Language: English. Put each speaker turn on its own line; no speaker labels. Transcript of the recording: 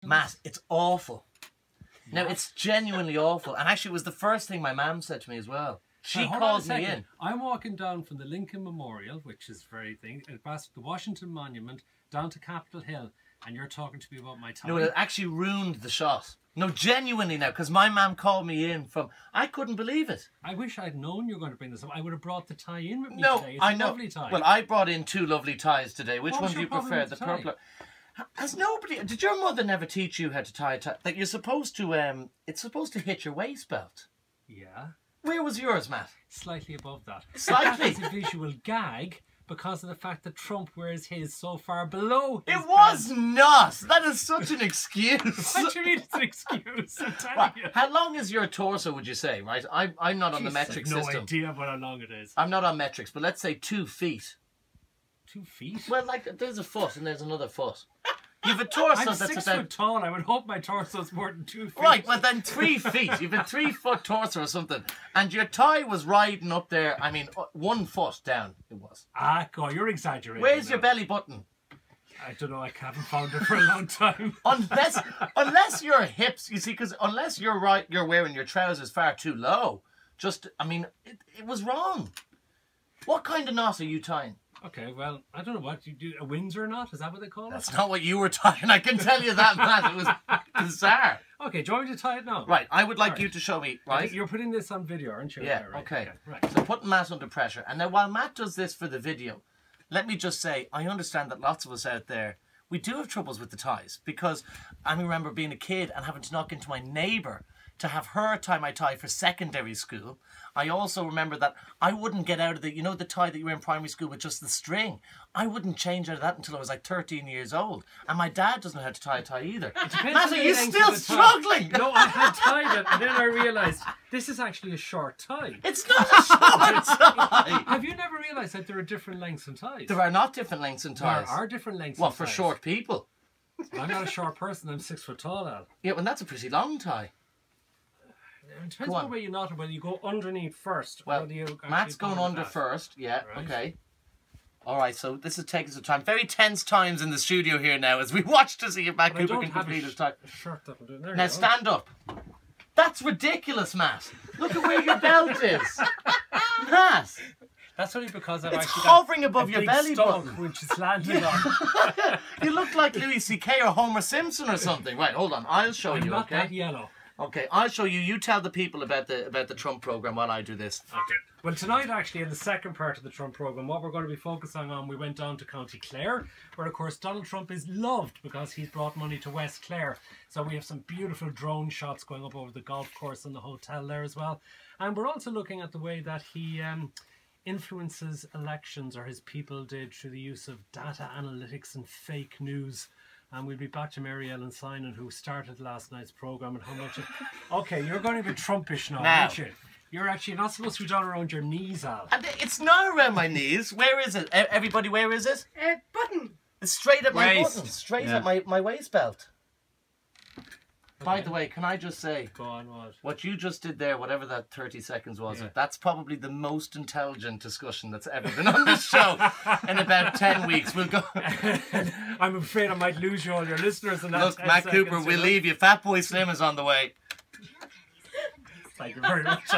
Matt, it's awful. Now, it's genuinely awful. And actually, it was the first thing my mum said to me as well. She called me in.
I'm walking down from the Lincoln Memorial, which is very thing, past the Washington Monument, down to Capitol Hill, and you're talking to me about my tie.
No, it actually ruined the shot. No, genuinely now, because my mum called me in from... I couldn't believe it.
I wish I'd known you were going to bring this up. I would have brought the tie in with me today. It's
I
a
know.
Lovely tie.
Well, I brought in 2 lovely ties today. Which one do you prefer? The
tie?
purple... Has nobody... Did your mother never teach you how to tie a tie? That you're supposed to... it's supposed to hit your waist belt.
Yeah.
Where was yours, Matt?
Slightly above that.
Slightly?
That is a visual gag because of the fact that Trump wears his so far below his
It was not! That is such an excuse.
What do you mean it's an excuse? I'm telling
Right.
you.
How long is your torso, would you say, right? I'm not on the metric
no
system.
idea about how long it is.
I'm not on metrics, but let's say 2 feet.
2 feet?
Well, like, there's a foot and there's another foot. You've a torso
I'm
that's
6
about...
foot tall. I would hope my torso's more than 2 feet.
Right, well then 3 feet. You've a 3-foot torso or something. And your tie was riding up there, I mean, 1 foot down it was.
Ah, God, you're exaggerating.
Where's
now.
your belly button?
I don't know, I haven't found it for a long time.
Unless your hips, you see, because unless you're wearing your trousers far too low. Just, I mean, it was wrong. What kind of knot are you tying?
Okay, well, I don't know what you do. A Windsor knot? Is that what they call it?
That's not what you were tying. I can tell you that, man. It was bizarre.
Okay, do you want me to tie it now?
Right, I would like you to show me, right?
You're putting this on video, aren't you?
Yeah,
right,
okay.
Right.
So putting Matt under pressure. And now while Matt does this for the video, let me just say, I understand that lots of us out there, we do have troubles with the ties. Because I remember being a kid and having to knock into my neighbour to have her tie my tie for secondary school. I also remember that I wouldn't get out of the, you know, the tie that you were in primary school with just the string. I wouldn't change out of that until I was like 13 years old. And my dad doesn't know how to tie a tie either. Matt, are you still struggling?
No, I had tied it and then I realised this is actually a short tie.
It's not a short tie.
Have you never realised that there are different lengths in ties?
There are not different lengths in ties.
There are different lengths
Well,
in
for
ties.
short people.
I'm not a short person, I'm 6 foot tall, Al.
Yeah, well, that's a pretty long tie.
It depends on where you knot it, whether you go underneath first.
Well,
or you
Matt's going under first. Yeah,
right.
Okay. All right, so this is taking some time. Very tense times in the studio here now as we watch to see if Matt Cooper can complete his tie. Now stand up. That's ridiculous, Matt. Look at where your belt is. Matt.
That's only because I've
It's
actually
hovering
got
above
a
your
big
belly
stomach
button.
which it's landed on.
You look like Louis C.K. or Homer Simpson or something. Right, hold on. I'll show
I'm
you,
not
okay?
that yellow.
Okay, I'll show you. You tell the people about the Trump program while I do this.
Okay. Well, tonight, actually, in the second part of the Trump program, what we're going to be focusing on, we went down to County Clare, where, of course, Donald Trump is loved because he's brought money to West Clare. So we have some beautiful drone shots going up over the golf course and the hotel there as well. And we're also looking at the way that he influences elections, or his people did, through the use of data analytics and fake news. And we'll be back to Mary Ellen Simon, who started last night's programme, and how much... Okay, you're going to be Trumpish now, aren't you? You're actually not supposed to be down around your knees, Al.
And it's not around my knees. Where is it? Everybody, where is it?
Button!
It's straight at my
Waist.
button. Straight at my waist belt. By the way, can I just say,
Go on,
what you just did there, whatever that 30 seconds was, that's probably the most intelligent discussion that's ever been on this show. In about 10 weeks, we'll go...
I'm afraid I might lose you, all your listeners. In that
Look, Matt Cooper, we'll leave you. Fatboy Slim is on the way.
Thank you very much.